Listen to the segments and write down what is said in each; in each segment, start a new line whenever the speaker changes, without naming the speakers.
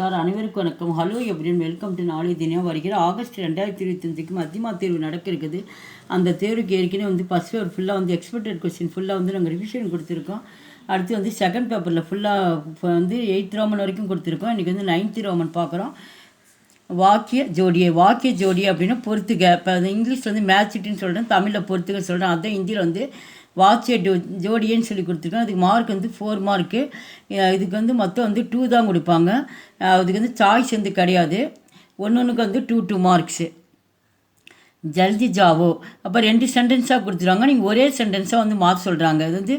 நமஸ்கார் அனைவருக்கும் வணக்கம். ஹலோ எப்படின்னு வெல்கம் டு நாளை தினம் வருகிற ஆகஸ்ட் 2025 மத்தியமா தேர்வு நடக்க இருக்குது. அந்த தேர்வுக்கு ஏற்கனவே வந்து ஃபஸ்ட் பேப்பர் ஃபுல்லாக வந்து எக்ஸ்பெக்டட் கொஸ்டின் ஃபுல்லாக வந்து நாங்கள் ரிவிஷன் கொடுத்துருக்கோம். அடுத்து வந்து செகண்ட் பேப்பரில் ஃபுல்லாக வந்து 8th ரோமன் வரைக்கும் கொடுத்துருக்கோம். இன்றைக்கி வந்து 9th ரோமன் பார்க்குறோம். வாக்கிய ஜோடியை அப்படின்னா பொறுத்துக. இப்போ இங்கிலீஷில் வந்து மேட்சிட்டுன்னு சொல்கிறேன், தமிழில் பொறுத்துக சொல்கிறேன். அதுதான் ஹிந்தியில் வந்து வாக்கிய ஜோடியேன்னு சொல்லி கொடுத்துருக்கோம். அதுக்கு மார்க் வந்து 4 மார்க்கு. இதுக்கு வந்து மொத்தம் வந்து 2 தான் கொடுப்பாங்க. அதுக்கு வந்து சாய்ஸ் வந்து கிடையாது. ஒன்றுக்கு வந்து 2 மார்க்ஸு. ஜல்தி ஜாவோ அப்போ 2 சென்டென்ஸாக கொடுத்துருவாங்க. நீங்கள் ஒரே சென்டென்ஸாக வந்து மாற்ற சொல்கிறாங்க. அது வந்து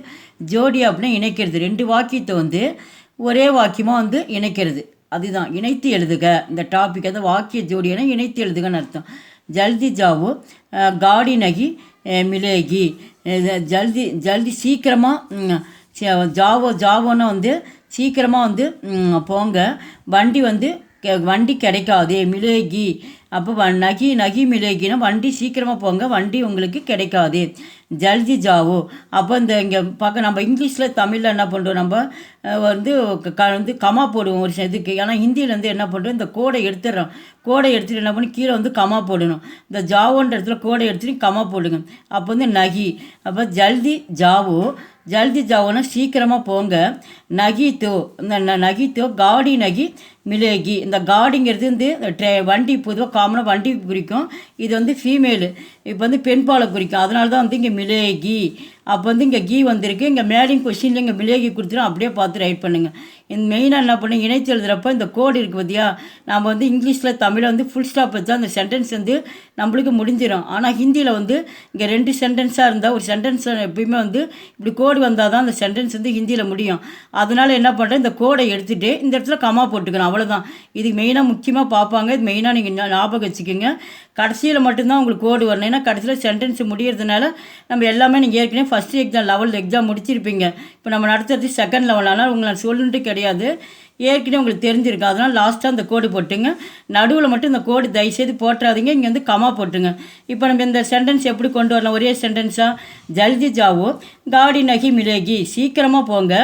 ஜோடி அப்படின்னா இணைக்கிறது. 2 வாக்கியத்தை வந்து ஒரே வாக்கியமாக வந்து இணைக்கிறது. அதுதான் இணைத்து எழுதுக. இந்த டாபிக் வந்து வாக்கிய ஜோடியான இணைத்து எழுதுகன்னு அர்த்தம். ஜல்தி ஜாவோ காடி நகி மிலேகி. ஜல்தி சீக்கிரமாக ஜாவோன்னா வந்து சீக்கிரமாக வந்து போங்க. வண்டி கிடைக்காது. மிலேகி அப்போ நகி மிலேகினா வண்டி சீக்கிரமாக போங்க, வண்டி உங்களுக்கு கிடைக்காது. ஜல்தி ஜாவோ அப்போ இந்த இங்கே பார்க்க நம்ம இங்கிலீஷில் தமிழில் என்ன பண்ணுறோம், நம்ம வந்து கமா போடுவோம் ஒரு இதுக்கு. ஆனால் ஹிந்தியில் வந்து என்ன பண்ணுறோம், இந்த கோடை எடுத்துடுறோம். கோடை எடுத்துகிட்டு என்ன பண்ணி கீழே வந்து கமா போடணும். இந்த ஜாவோன்ற இடத்துல கோடை எடுத்துகிட்டு கமா போடுங்க. அப்போ வந்து நகி அப்போ ஜல்தி ஜாவோன்னா சீக்கிரமாக போங்க. நகித்தோ இந்த நகித்தோ காடி நகி மிலேகி. இந்த காடிங்கிறது வந்து வண்டி பொதுவாக காமனாக வண்டி குறிக்கும். இது வந்து ஃபீமேலு, இப்போ வந்து பெண் பாலை குறிக்கும். அதனால தான் வந்து இங்கே மிலேகி. அப்போ வந்து இங்கே கீ வந்திருக்கு. இங்கே மேலிங் கொஸ்டினில் இங்கே மிலேகி கொடுத்துரும். அப்படியே பார்த்து ரைட் பண்ணுங்கள். இந்த மெயினாக என்ன பண்ணி இணைத்து எழுதுகிறப்ப இந்த கோடு இருக்குது பார்த்தியா, நம்ம வந்து இங்கிலீஷில் தமிழில் வந்து ஃபுல் ஸ்டாப் வச்சா அந்த சென்டென்ஸ் வந்து நம்மளுக்கு முடிஞ்சிடும். ஆனால் ஹிந்தியில் வந்து இங்கே 2 சென்டென்ஸாக இருந்தால் ஒரு சென்டென்ஸ் எப்பயுமே வந்து இப்படி கோடு வந்தால் தான் அந்த சென்டென்ஸ் வந்து ஹிந்தியில் முடியும். அதனால் என்ன பண்ணுறேன், இந்த கோடை எடுத்துகிட்டு இந்த இடத்துல கமா போட்டுக்கணும். அவ்வளோதான். இது மெயினாக முக்கியமாக பார்ப்பாங்க. இது மெயினாக நீங்கள் ஞாபகம் வச்சுக்கோங்க. கடைசியில் மட்டும்தான் உங்களுக்கு கோடு வரணும். ஏன்னா கடைசியில் சென்டென்ஸ் முடியறதுனால நம்ம எல்லாமே நீங்கள் ஏற்கனவே ஃபஸ்ட் எக்ஸாம் லெவல் எக்ஸாம் முடிச்சிருப்பீங்க. இப்போ நம்ம நடத்துறது செகண்ட் லெவல். ஆனால் உங்களை சொல்லிட்டு கிடையாது, ஏற்கனவே உங்களுக்கு தெரிஞ்சிருக்கு. அதனால் லாஸ்ட்டாக அந்த கோடு போட்டுங்க. நடுவில் மட்டும் இந்த கோடு தயவுசெய்து போட்டுறாதீங்க. இங்கே வந்து கமா போட்டுங்க. இப்போ நம்ம இந்த சென்டென்ஸ் எப்படி கொண்டு வரலாம், ஒரே சென்டென்ஸாக ஜல்தி ஜாவோ காடி நகி மிலேகி. சீக்கிரமாக போங்க,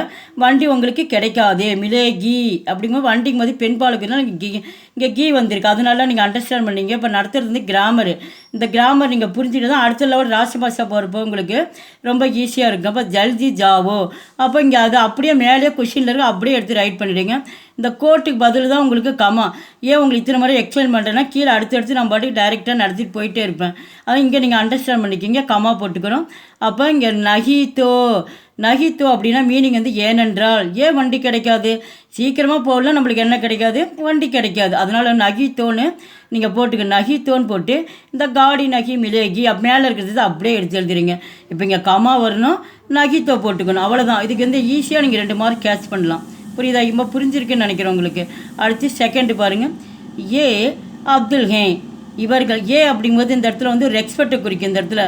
வண்டி உங்களுக்கு கிடைக்காது. மிலேகி அப்படிங்கும்போது வண்டிக்கு போது பெண் பாலுக்குன்னா இங்கே கீ வந்திருக்கு. அதனால நீங்கள் அண்டர்ஸ்டாண்ட் பண்ணீங்க. இப்போ நடத்துறது வந்து கிராமரு. இந்த கிராமர் நீங்கள் புரிஞ்சுட்டு தான் அடுத்த லெவல் ராஷ்டிரபாஷா போகிறப்போ உங்களுக்கு ரொம்ப ஈஸியாக இருக்கும். அப்போ ஜல்தி ஜாவோ அப்போ இங்கே அது அப்படியே மேலே கொஷினில் இருக்குது, அப்படியே எடுத்து ரைட் பண்ணிவிடுங்க. இந்த கோட்டுக்கு பதில் தான் உங்களுக்கு கமா. ஏன் உங்களுக்கு இத்தனை முறை எக்ஸ்பிளைன் பண்ணுறேன்னா கீழே அடுத்து நான் பாட்டுக்கு டைரெக்டாக நடத்திட்டு போயிட்டே இருப்பேன். அதான் இங்கே நீங்கள் அண்டர்ஸ்டாண்ட் பண்ணிக்கிங்க. கமா போட்டுக்கிறோம். அப்போ இங்கே நகித்தோ அப்படின்னா மீனிங் வந்து ஏனென்றால். ஏன் வண்டி கிடைக்காது, சீக்கிரமாக போகலாம், நம்மளுக்கு என்ன கிடைக்காது, வண்டி கிடைக்காது. அதனால் நகித்தோன்னு நீங்கள் போட்டுக்க. நகித்தோன்னு போட்டு இந்த காடி நகி மிலேகி மேலே இருக்கிறது அப்படியே எடுத்து எழுதுறீங்க. இப்போ இங்கே கமா வரணும், நகித்தோ போட்டுக்கணும். அவ்வளோதான். இதுக்கு வந்து ஈஸியாக நீங்கள் 2 மார்க் கேட்ச் பண்ணலாம். புரியுதா? இப்போ புரிஞ்சிருக்குன்னு நினைக்கிறேன் உங்களுக்கு. அடுத்து செகண்ட் பாருங்கள். ஏ அப்துல் ஹே இவர்கள். ஏ அப்படிங்கும்போது இந்த இடத்துல வந்து ரெஸ்பெக்டை குறிக்கும். இந்த இடத்துல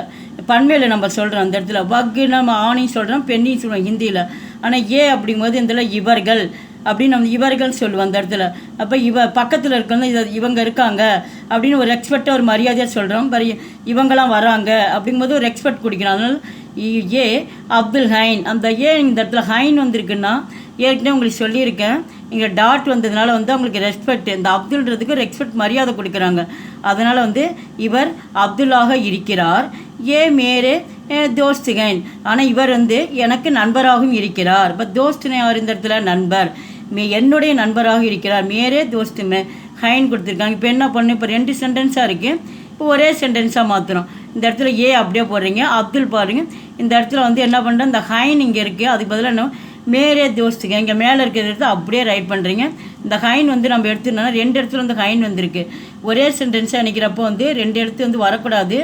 பன்மையில் நம்ம சொல்கிறோம். அந்த இடத்துல வக்கு நம்ம ஆணையும் சொல்கிறோம், பெண்ணையும் சொல்கிறோம் ஹிந்தியில். ஆனால் ஏ அப்படிங்கும்போது இந்த இடத்துல இவர்கள் அப்படின்னு நம்ம இவர்கள் சொல்லுவோம் அந்த இடத்துல. அப்போ பக்கத்தில் இருக்கிறது இவங்க இருக்காங்க அப்படின்னு ஒரு ரெஸ்பெக்டாக ஒரு மரியாதையாக சொல்கிறோம். இவங்கெல்லாம் வராங்க அப்படிங்கும்போது ஒரு ரெஸ்பெக்ட் குடிக்கணும். அதனால் ஏ அப்துல் ஹைன். அந்த ஏ இந்த இடத்துல ஹைன் வந்திருக்குன்னா ஏற்கனவே உங்களுக்கு சொல்லியிருக்கேன். இங்கே டாட் வந்ததுனால வந்து அவங்களுக்கு ரெஸ்பெக்ட், இந்த அப்துல்ன்றதுக்கு ரெஸ்பெக்ட் மரியாதை கொடுக்குறாங்க. அதனால் வந்து இவர் அப்துல்லாக இருக்கிறார். ஏ மேரே தோஸ்துகைன். ஆனால் இவர் வந்து எனக்கு நண்பராகவும் இருக்கிறார். இப்போ தோஸ்துனை யார் இந்த இடத்துல, நண்பர். என்னுடைய நண்பராக இருக்கிறார். மேரே தோஸ்து ஹைன் கொடுத்துருக்காங்க. இப்போ என்ன பண்ணு, இப்போ 2 சென்டென்ஸாக இருக்குது. இப்போ ஒரே சென்டென்ஸாக மாற்றுறோம். இந்த இடத்துல ஏ அப்படியே போடுறீங்க, அப்துல் பாருங்க. இந்த இடத்துல வந்து என்ன பண்ணுறோம், இந்த ஹைன் இங்கே இருக்குது, அதுக்கு பதிலாக என்ன மேரே தோஸ்துங்க இங்கே மேலே இருக்கிறது அப்படியே ரைட் பண்ணுறீங்க. இந்த ஹைன் வந்து நம்ம எடுத்துட்டோம்னா 2 இடத்துல வந்து ஹைன் வந்திருக்கு. ஒரே சென்டென்ஸாக நினைக்கிறப்போ வந்து 2 இடத்து வந்து வரக்கூடாது.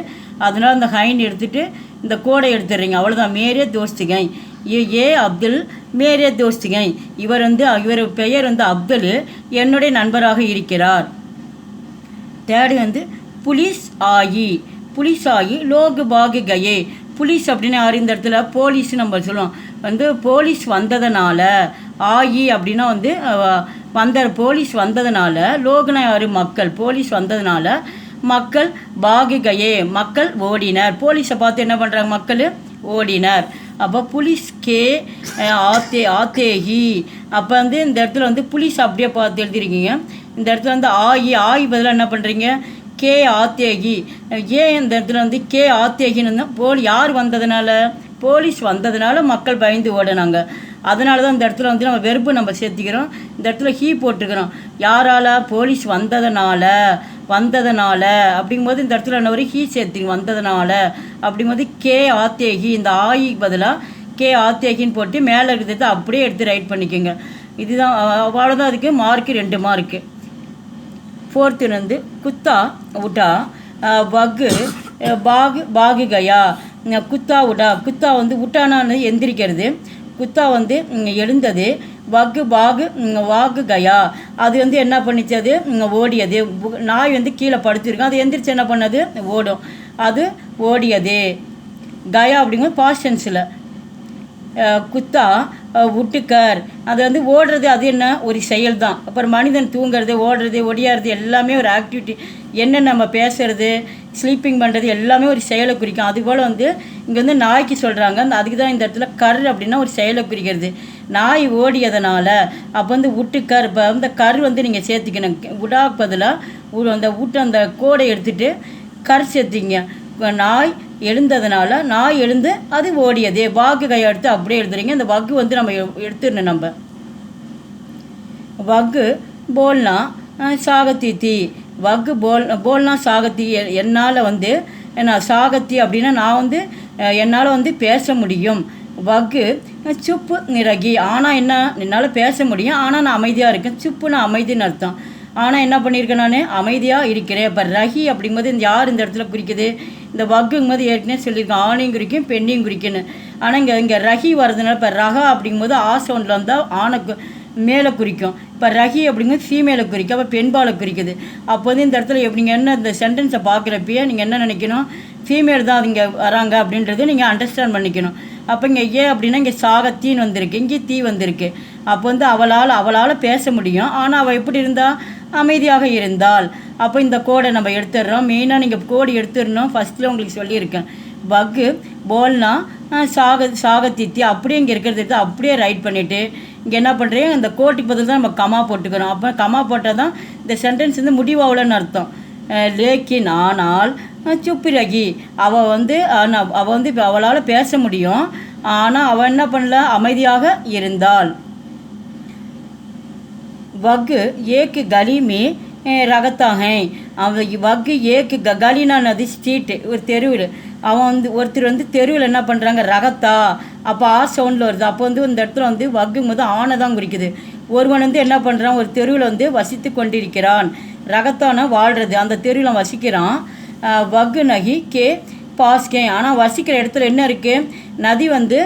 அதனால் அந்த ஹைன் எடுத்துகிட்டு இந்த கோடை எடுத்துடுறீங்க. அவ்வளோதான். மேரே தோஸ்துகை. ஏ அப்துல் மேரே தோஸ்துகை. இவர் பெயர் வந்து அப்துல், என்னுடைய நண்பராக இருக்கிறார். தேர்டு வந்து புலிஸ் ஆகி லோகு பாகு கயே. புலிஸ் அப்படின்னு யார் இந்த இடத்துல, போலீஸ் நம்ம சொல்லுவோம். வந்து போலீஸ் வந்ததுனால, ஆகி அப்படின்னா வந்து போலீஸ் வந்ததுனால, லோகுனா யார், மக்கள். போலீஸ் வந்ததுனால மக்கள் பாகுகையே மக்கள் ஓடினர். போலீஸை பார்த்து என்ன பண்ணுறாங்க, மக்கள் ஓடினர். அப்போ புலிஸ் கே ஆத்தேஹி அப்போ வந்து இந்த இடத்துல வந்து புலிஸ் அப்படியே பார்த்து எழுதிருக்கீங்க. இந்த இடத்துல வந்து ஆகி பதிலாக என்ன பண்ணுறீங்க, கே ஆத்தியகி. ஏன் இந்த இடத்துல வந்து கே ஆத்தியகின்னு யார் வந்ததுனால, போலீஸ் வந்ததுனால மக்கள் பயந்து ஓடினாங்க. அதனால தான் இந்த இடத்துல வந்து நம்ம வெறுப்பு நம்ம சேர்த்திக்கிறோம். இந்த இடத்துல ஹீ போட்டுக்கிறோம். யாரால, போலீஸ் வந்ததுனால அப்படிங்கும்போது இந்த இடத்துல என்ன ஒரு ஹீ சேர்த்திங்க, வந்ததுனால அப்படிங்கும்போது கே ஆத்தியகி. இந்த ஆயிக்கு பதிலாக கே ஆத்தியகின்னு போட்டு மேலே இருக்கிறத அப்படியே எடுத்து ரைட் பண்ணிக்கோங்க. இதுதான், அவ்வளோதான். அதுக்கு மார்க்கு 2 மார்க்கு. 4th வந்து குத்தா உட்டா வகு பாகு கயா. குத்தா உடா, குத்தா வந்து உட்டானான்னு எந்திரிக்கிறது, குத்தா வந்து எழுந்தது, வாகு கயா அது வந்து என்ன பண்ணிச்சு, அது ஓடியது. நாய் வந்து கீழே படுத்திருக்கும், அது எந்திரிச்சு என்ன பண்ணது, ஓடும், அது ஓடியது. கயா அப்படிங்கும்போது பாஸ்டென்ஸில். குத்தா உட்டுக்கர், அது வந்து ஓடுறது, அது என்ன ஒரு செயல் தான். அப்புறம் மனிதன் தூங்குறது, ஓடுறது, ஒடியாறது எல்லாமே ஒரு ஆக்டிவிட்டி. என்ன நம்ம பேசுறது, ஸ்லீப்பிங் பண்ணுறது எல்லாமே ஒரு செயலை குறிக்கும். அதுபோல் வந்து இங்கே வந்து நாய்க்கு சொல்கிறாங்க. அதுக்கு தான் இந்த இடத்துல கர் அப்படின்னா ஒரு செயலை குறிக்கிறது. நாய் ஓடியதனால அப்போ வந்து உட்டுக்கர். இப்போ அந்த கர் வந்து நீங்கள் சேர்த்துக்கணும். உடா பதிலாக அந்த அந்த கோடை எடுத்துகிட்டு கர் சேர்த்திங்க. நாய் எழுந்ததுனால, நாய் எழுந்து அது ஓடியது. வாக்கு கையை எடுத்து அப்படியே எழுதுறீங்க. இந்த வகு வந்து நம்ம எடுத்துடணும். நம்ம வகு போல்னா சாகத்தி. வகு போல்னா சாகத்தி. என்னால் வந்து சாகத்தி அப்படின்னா நான் வந்து என்னால் வந்து பேச முடியும். வகு சுப்பு நிறகி. ஆனால் என்ன, என்னால் பேச முடியும், ஆனால் நான் அமைதியாக இருக்கேன். சுப்புன்னு அமைதின்னு அர்த்தம். ஆனால் என்ன பண்ணியிருக்கேன், நான் அமைதியாக இருக்கிறேன். இப்போ ரஹி அப்படிங்கும்போது இந்த யார் இந்த இடத்துல குறிக்குது, இந்த வகுங்கும்போது ஏற்கனவே சொல்லியிருக்கேன், ஆணையும் குறிக்கும் பெண்ணையும் குறிக்கணும். ஆனால் இங்கே ரஹி வர்றதுனால இப்போ ரகா அப்படிங்கும்போது சவுண்டில் வந்தால் ஆணைக்கு மேலே குறிக்கும். இப்போ ரஹி அப்படிங்கும்போது ஃபீமேலை குறிக்கும், அப்போ பெண்பாலை குறிக்குது. அப்போ வந்து இந்த இடத்துல நீங்கள் என்ன இந்த சென்டென்ஸை பார்க்குறப்பயே நீங்கள் என்ன நினைக்கணும், ஃபீமேல் தான் இங்கே வராங்க அப்படின்றது நீங்கள் அண்டர்ஸ்டாண்ட் பண்ணிக்கணும். அப்போ இங்கே அப்படின்னா இங்கே சாகத்தீன்னு வந்திருக்கு, இங்கே தீ வந்திருக்கு. அப்போ வந்து அவளால் பேச முடியும், ஆனால் அவள் எப்படி இருந்தால், அமைதியாக இருந்தால். அப்போ இந்த கோடை நம்ம எடுத்துடுறோம். மெயினாக நீங்கள் கோடு எடுத்துடணும். ஃபஸ்ட்டில் உங்களுக்கு சொல்லியிருக்கேன். வகு போல்னா சாகத்தித்தி அப்படியே இங்கே இருக்கிறது எடுத்து அப்படியே ரைட் பண்ணிவிட்டு இங்கே என்ன பண்ணுறீங்க, இந்த கோட்டுக்கு பதில் தான் நம்ம கமா போட்டுக்கிறோம். அப்போ கமா போட்டால் தான் இந்த சென்டென்ஸ் வந்து முடிவாகலன்னு அர்த்தம். லேக்கின் ஆனால் சுப்பிரகி, அவள் வந்து அவளால் பேச முடியும், ஆனால் அவள் என்ன பண்ணல, அமைதியாக இருந்தாள். வகு ஏக்கு கலி மே ரகத்தாக. அவன் வகு ஏக்கு கலினானது ஸ்ட்ரீட்டு, ஒரு தெருவில். அவன் வந்து ஒருத்தர் வந்து தெருவில் என்ன பண்ணுறாங்க, ரகத்தா. அப்போ சவுண்டில் வருது. அப்போ வந்து இந்த இடத்துல வந்து வகுங்கும் போது ஆணை தான் குறிக்குது. ஒருவன் வந்து என்ன பண்ணுறான், ஒரு தெருவில் வந்து வசித்து கொண்டிருக்கிறான். ரகத்தான வாழ்கிறது, அந்த தெருவில் வசிக்கிறான். வகு நகி கே பாஸ்கே. ஆனால் வசிக்கிற இடத்துல என்ன இருக்குது, நதி வந்து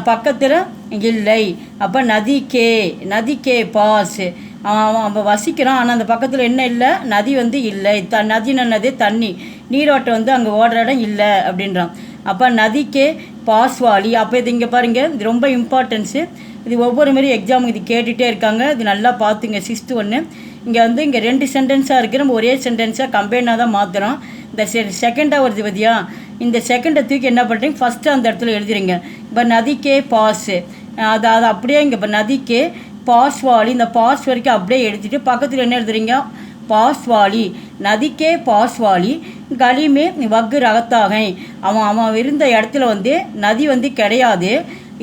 பக்கத்தில் இல்லை. அப்போ நதி கே பாஸ். அவன் வசிக்கிறான், ஆனால் அந்த பக்கத்தில் என்ன இல்லை, நதி வந்து இல்லை. நதி என்னது, தண்ணி, நீரோட்டம் வந்து அங்கே ஓடுற இடம் இல்லை அப்படின்றான். அப்போ நதிக்கே பாஸ்வாலி. அப்போ இது இங்கே பாருங்கள், இது ரொம்ப இம்பார்ட்டன்ஸு. இது ஒவ்வொரு மாரி எக்ஸாமுக்கு இது கேட்டுகிட்டே இருக்காங்க. இது நல்லா பார்த்துங்க. 6th 1 இங்கே வந்து இங்கே 2 சென்டென்ஸாக இருக்குது, நம்ம ஒரே சென்டென்ஸாக கம்பைனாக தான் மாற்றுறோம். இந்த செகண்டாக வருது பற்றியா, இந்த செகண்டை தூக்கி என்ன பண்ணுறீங்க, ஃபஸ்ட்டு அந்த இடத்துல எழுதுறீங்க. இப்போ நதிக்கே பாஸ், அது அப்படியே இங்கே இப்போ நதிக்கே பாஸ்வாலி, இந்த பாஸ் வரைக்கும் அப்படியே எழுதிட்டு பக்கத்தில் என்ன எழுதுறீங்க, பாஸ்வாலி. நதிக்கே பாஸ்வாலி கலிமே வகு ரகத்தாக. அவன் இருந்த இடத்துல வந்து நதி வந்து கிடையாது,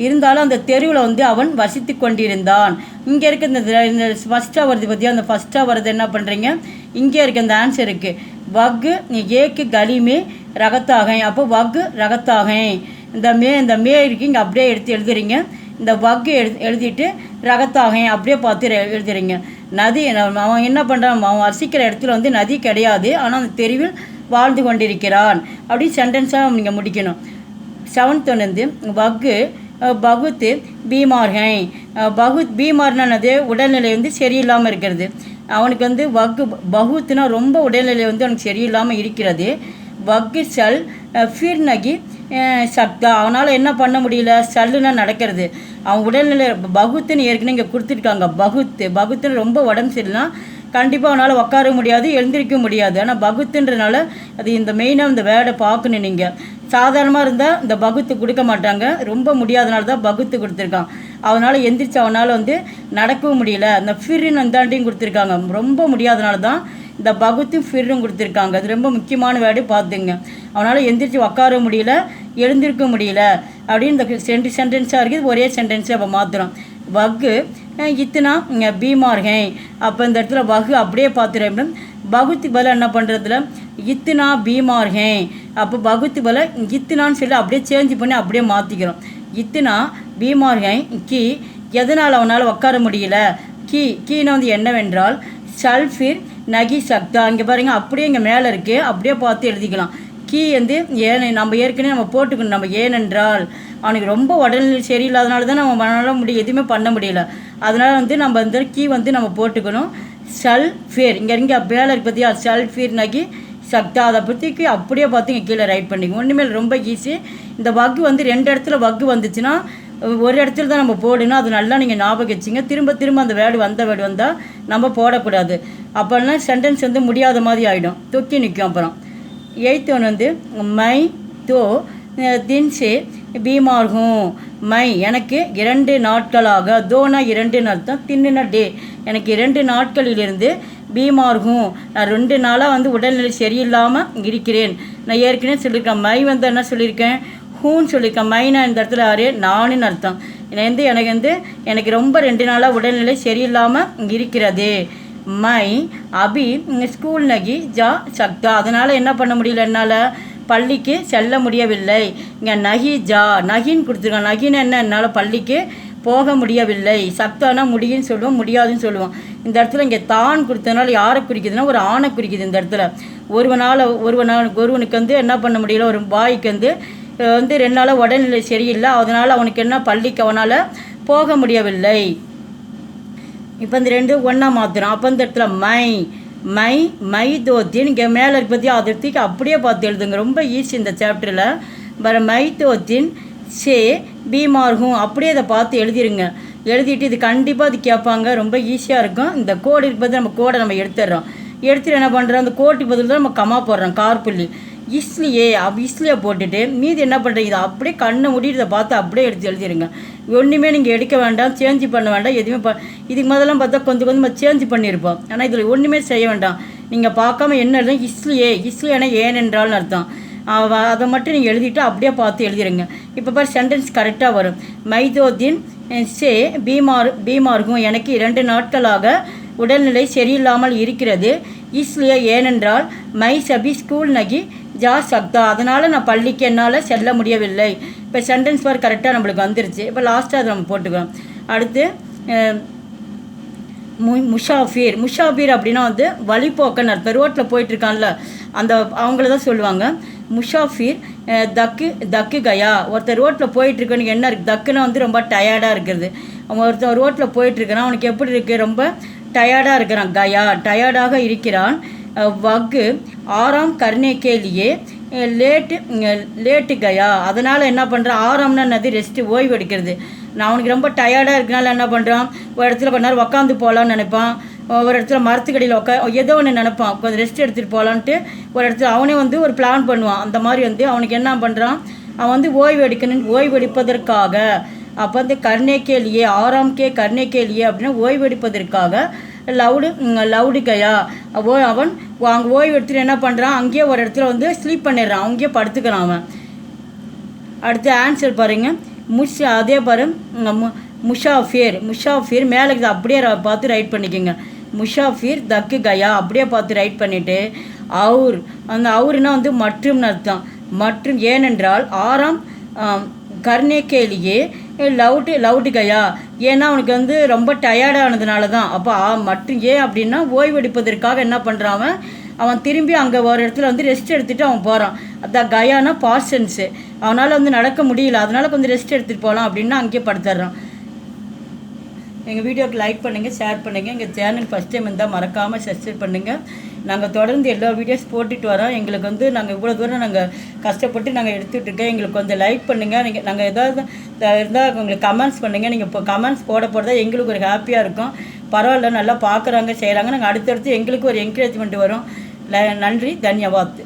இருந்தாலும் அந்த தெருவில் வந்து அவன் வசித்து கொண்டிருந்தான். இங்கே இருக்க இந்த ஃபஸ்ட்டாக வருது பற்றியா, அந்த ஃபஸ்ட்டாக வருது என்ன பண்ணுறீங்க, இங்கே இருக்க இந்த ஆன்சர் இருக்குது. வகு ஏக்கு கலிமே ரகத்தாக. அப்போ வகு ரகத்தாக. இந்த மே இருக்கு, இங்கே அப்படியே எடுத்து எழுதுறீங்க. இந்த வகு எழுதிட்டு ரகத்தாக அப்படியே பார்த்து எழுதுறீங்க. நதி அவன் என்ன பண்ணுறான், அவன் வசிக்கிற இடத்துல வந்து நதி கிடையாது, ஆனால் அந்த தெருவில் வாழ்ந்து கொண்டிருக்கிறான். அப்படி சென்டென்ஸாக நீங்கள் முடிக்கணும். 7th வந்து வகு பகுத்து பீமார்கை. பீமார்னானது உடல்நிலை வந்து சரியில்லாமல் இருக்கிறது. அவனுக்கு வந்து வகு பகுத்துனா ரொம்ப உடல்நிலை வந்து அவனுக்கு சரியில்லாமல் இருக்கிறது. வகு சல் ஃபிர்நகி சக்தா. அவனால் என்ன பண்ண முடியல, சல்லுன்னா நடக்கிறது. அவன் உடல்நிலை பகுத்துன்னு ஏற்கனவே இங்கே கொடுத்துருக்காங்க. பகுத்துன்னு ரொம்ப உடம்பு சரியில்லைனா கண்டிப்பாக அவனால் உட்கார முடியாது, எழுந்திரிக்க முடியாது. ஆனால் பகுத்துன்றனால அது இந்த மெயினாக இந்த வேர்டை பார்க்கணும் நீங்கள். சாதாரணமாக இருந்தால் இந்த பகுத்து கொடுக்க மாட்டாங்க, ரொம்ப முடியாதனால தான் பகுத்து கொடுத்துருக்கான். அவனால் எந்திரிச்சு அவனால் வந்து நடக்கவும் முடியல. இந்த ஃபிர்ன்னு அந்தாண்டையும் கொடுத்துருக்காங்க, ரொம்ப முடியாதனால தான் இந்த பகுத்தும் ஃபிர்ரும் கொடுத்துருக்காங்க. அது ரொம்ப முக்கியமான வேர்டு பார்த்துங்க. அவனால் எந்திரிச்சு உட்கார முடியல, எழுந்திருக்க முடியல அப்படின்னு இந்த 2 சென்டென்ஸாக இருக்குது, ஒரே சென்டென்ஸை அப்போ மாற்றுறோம். வகு இத்தனா பீமார் ஹே, அப்போ இந்த இடத்துல வகு அப்படியே பார்த்துறேன். பகுத்து பல என்ன பண்ணுறதுல இத்தனா பீமார் ஹே, அப்போ பகுத்து பல இத்தனான்னு சொல்லி அப்படியே சேஞ்ச் பண்ணி அப்படியே மாற்றிக்கிறோம். இத்தனா பீமார் ஹே கி, எதனால் அவனால் உட்கார முடியல. கீன்னு வந்து என்னவென்றால் சல்ஃபிர் நகி சக்தா. இங்கே பாருங்கள், அப்படியே இங்கே மேலே இருக்குது, அப்படியே பார்த்து எழுதிக்கலாம். கீ வந்து நம்ம ஏற்கனவே நம்ம போட்டுக்கணும். நம்ம ஏனென்றால் அவனுக்கு ரொம்ப உடல்நிலை சரியில்லாதனால தான் நம்ம எதுவுமே பண்ண முடியல. அதனால் வந்து நம்ம இந்த கீ வந்து நம்ம போட்டுக்கணும். சல்ஃபேர் இங்கே மேலே இருக்கு பார்த்தியா, சல்ஃபீர் நகி சக்தா, அதை பற்றிக்கு அப்படியே பார்த்து இங்கே கீழே ரைட் பண்ணிக்கணும். ஒன்றுமே ரொம்ப ஈஸி. இந்த வகு வந்து 2 இடத்துல வகு வந்துச்சுன்னா ஒரு இடத்துல தான் நம்ம போடணும். அது நல்லா நீங்கள் ஞாபகம் வச்சுங்க. திரும்ப அந்த வேர்டு வந்தால் நம்ம போடக்கூடாது. அப்போனா சென்டென்ஸ் வந்து முடியாத மாதிரி ஆகிடும், தொக்கி நிற்கும். அப்புறம் 8th ஒன் வந்து மை தோ தின் சே பீமார் ஹூம். மை எனக்கு 2 நாட்களாக, தோனா 2ன்னு அர்த்தம், தின்னுனா டே, எனக்கு 2 நாட்களிலிருந்து பீமார் ஹூம், நான் 2 நாளாக வந்து உடல்நிலை சரியில்லாமல் இருக்கிறேன். நான் ஏற்கனவே சொல்லியிருக்கேன், மை வந்து என்ன சொல்லியிருக்கேன், ஹூன்னு சொல்லியிருக்கேன். மைனா இந்த இடத்துல யாரு, நானுன்னு அர்த்தம். எனக்கு ரொம்ப 2 நாளாக உடல்நிலை சரியில்லாமல் இருக்கிறது. மை அபி ஸ்கூல் நகி ஜா சக்தா, அதனால் என்ன பண்ண முடியல, என்னால் பள்ளிக்கு செல்ல முடியவில்லை. இங்கே நகி ஜா, நகின்னு கொடுத்துருக்காங்க. நகின்னு என்ன, என்னால் பள்ளிக்கு போக முடியவில்லை. சக்தானா முடியுன்னு சொல்லுவோம், முடியாதுன்னு சொல்லுவோம். இந்த இடத்துல இங்கே தான் கொடுத்ததுனால யாரை குறிக்குதுன்னா ஒரு ஆணை குறிக்குது. இந்த இடத்துல ஒருவனுக்கு வந்து என்ன பண்ண முடியல, ஒரு பாய்க்கு வந்து 2 நாளாக உடல்நிலை சரியில்லை, அதனால் அவனுக்கு என்ன பள்ளிக்கு அவனால் போக முடியவில்லை. இப்போ இந்த 2 ஒன்றா மாற்றுறோம். அப்போ இந்த இடத்துல மை தோத்தின் இங்கே மேலே இருக்க பற்றி அதை அப்படியே பார்த்து எழுதுங்க. ரொம்ப ஈஸி இந்த சாப்டரில். வர மை தோத்தின் சே பீமார் ஹூம், அப்படியே அதை பார்த்து எழுதிருங்க. எழுதிட்டு இது கண்டிப்பாக அது கேட்பாங்க, ரொம்ப ஈஸியாக இருக்கும். இந்த கோடு இருக்க பற்றி நம்ம கோடை நம்ம எடுத்துட்டு என்ன பண்ணுறோம், அந்த கோட்டுக்கு பதில் தான் நம்ம கமா போடுறோம், கார்புள்ளி. இஸ்லியே போட்டுட்டு மீதி என்ன பண்ணுறீங்க, இதை அப்படியே கண்ணை மூடிட்டு இதை பார்த்து அப்படியே எடுத்து எழுதிடுங்க. ஒன்றுமே நீங்கள் எடுக்க வேண்டாம், சேஞ்சு பண்ண வேண்டாம், எதுவுமே இதுக்கு முதல்லாம் பார்த்தா கொஞ்சம் சேஞ்சு பண்ணியிருப்போம். ஆனால் இதில் ஒன்றுமே செய்ய வேண்டாம். நீங்கள் பார்க்காம என்ன எழுதும், இஸ்லியேனா ஏனென்றால்னு அர்த்தம். அதை மட்டும் நீங்கள் எழுதிட்டு அப்படியே பார்த்து எழுதிடுங்க. இப்போ பாரு சென்டென்ஸ் கரெக்டாக வரும். மைதோதின் சே பீமார்கும், எனக்கு 2 நாட்களாக உடல்நிலை சரியில்லாமல் இருக்கிறது. இஸ்லியே ஏனென்றால் மை சபி ஸ்கூல் நகி ஜா சக்தா, அதனால் நான் பள்ளிக்கு என்னால் செல்ல முடியவில்லை. இப்போ சென்டென்ஸ் பார் கரெக்டாக நம்மளுக்கு வந்துருச்சு. இப்போ லாஸ்ட்டாக அதை நம்ம போட்டுக்கிறோம். அடுத்து முஷாஃபீர் அப்படின்னா வந்து வழிபோக்கன்னு அர்த்தம். ரோட்டில் போயிட்டுருக்கான்ல அவங்கள தான் சொல்லுவாங்க முஷாஃபீர். தக்கு கயா, ஒருத்தர் ரோட்டில் போயிட்டுருக்கனுக்கு என்ன இருக்குது, தக்குன்னா வந்து ரொம்ப டயர்டாக இருக்கிறது. அவன் ஒருத்தர் ரோட்டில் போயிட்டுருக்கிறான், அவனுக்கு எப்படி இருக்குது, ரொம்ப டயர்டாக இருக்கிறான். கயா டயர்டாக இருக்கிறான். வகு ஆறாம் கர்னேக்கேலியே லேட்டு கயா, அதனால் என்ன பண்ணுறான், ஆறாம்னா என்னது, ரெஸ்ட்டு, ஓய்வு எடுக்கிறது. நான் அவனுக்கு ரொம்ப டயர்டாக இருக்கனால என்ன பண்ணுறான், ஒரு இடத்துல கொஞ்ச நேரம் உட்காந்து போகலான்னு நினைப்பான், ஒரு இடத்துல மரத்துக்கடியில் ஏதோ ஒன்று நினைப்பான், கொஞ்சம் ரெஸ்ட் எடுத்துகிட்டு போகலான்ட்டு ஒரு இடத்துல அவனே வந்து ஒரு பிளான் பண்ணுவான். அந்த மாதிரி வந்து அவனுக்கு என்ன பண்ணுறான், அவன் வந்து ஓய்வு எடுப்பதற்காக. அப்போ வந்து கர்னேக்கேலியே, கர்னேக்கேலியே அப்படின்னா ஓய்வு எடுப்பதற்காக லவுடு கயா, அவன் அங்கே ஓய்வு எடுத்துகிட்டு என்ன பண்ணுறான், அங்கேயே ஒரு இடத்துல வந்து ஸ்லீப் பண்ணிடுறான், அங்கேயே படுத்துக்கிறான் அவன். அடுத்து ஆன்சர் பாருங்கள். அதே பாரு முஷாஃபீர் மேலே அப்படியே பார்த்து ரைட் பண்ணிக்கோங்க. முஷாஃபீர் தக்கு கயா அப்படியே பார்த்து ரைட் பண்ணிவிட்டு அந்த அவுர்னா வந்து மற்றும்னு அர்த்தம். மற்றும் ஏனென்றால் ஆறாம் கர்னேக்கேலியே லவுட்டு கயா, ஏன்னா அவனுக்கு வந்து ரொம்ப டயர்டானதுனால தான். அப்போ மற்றும் ஏன் அப்படின்னா ஓய்வெடுப்பதற்காக என்ன பண்ணுறான், அவன் திரும்பி அங்கே ஒரு இடத்துல வந்து ரெஸ்ட் எடுத்துகிட்டு அவன் போகிறான். அதான் கயானா பாஸ்டன்ஸு, அவனால் வந்து நடக்க முடியல, அதனால் கொஞ்சம் ரெஸ்ட் எடுத்துகிட்டு போகலாம் அப்படின்னா அங்கேயே படுத்துடுறான். எங்கள் வீடியோக்கு லைக் பண்ணுங்கள், ஷேர் பண்ணுங்கள். எங்கள் சேனல் ஃபஸ்ட் டைம் இருந்தால் மறக்காமல் சப்ஸ்கிரைப் பண்ணுங்கள். நாங்கள் தொடர்ந்து எல்லா வீடியோஸ் போட்டுட்டு வரோம். எங்களுக்கு வந்து நாங்கள் இவ்வளோ தூரம் நாங்கள் கஷ்டப்பட்டு நாங்கள் எடுத்துகிட்ருக்கோம். எங்களுக்கு கொஞ்சம் லைக் பண்ணுங்கள். நாங்கள் ஏதாவது இருந்தால் உங்களுக்கு கமெண்ட்ஸ் பண்ணுங்கள். நீங்கள் இப்போ கமெண்ட்ஸ் போடுறதா எங்களுக்கு ஒரு ஹாப்பியாக இருக்கும். பரவாயில்ல, நல்லா பார்க்குறாங்க, செய்கிறாங்க. நாங்கள் அடுத்தடுத்து எங்களுக்கு ஒரு என்கரேஜ்மெண்ட் வரும். நன்றி, தன்யவாத்.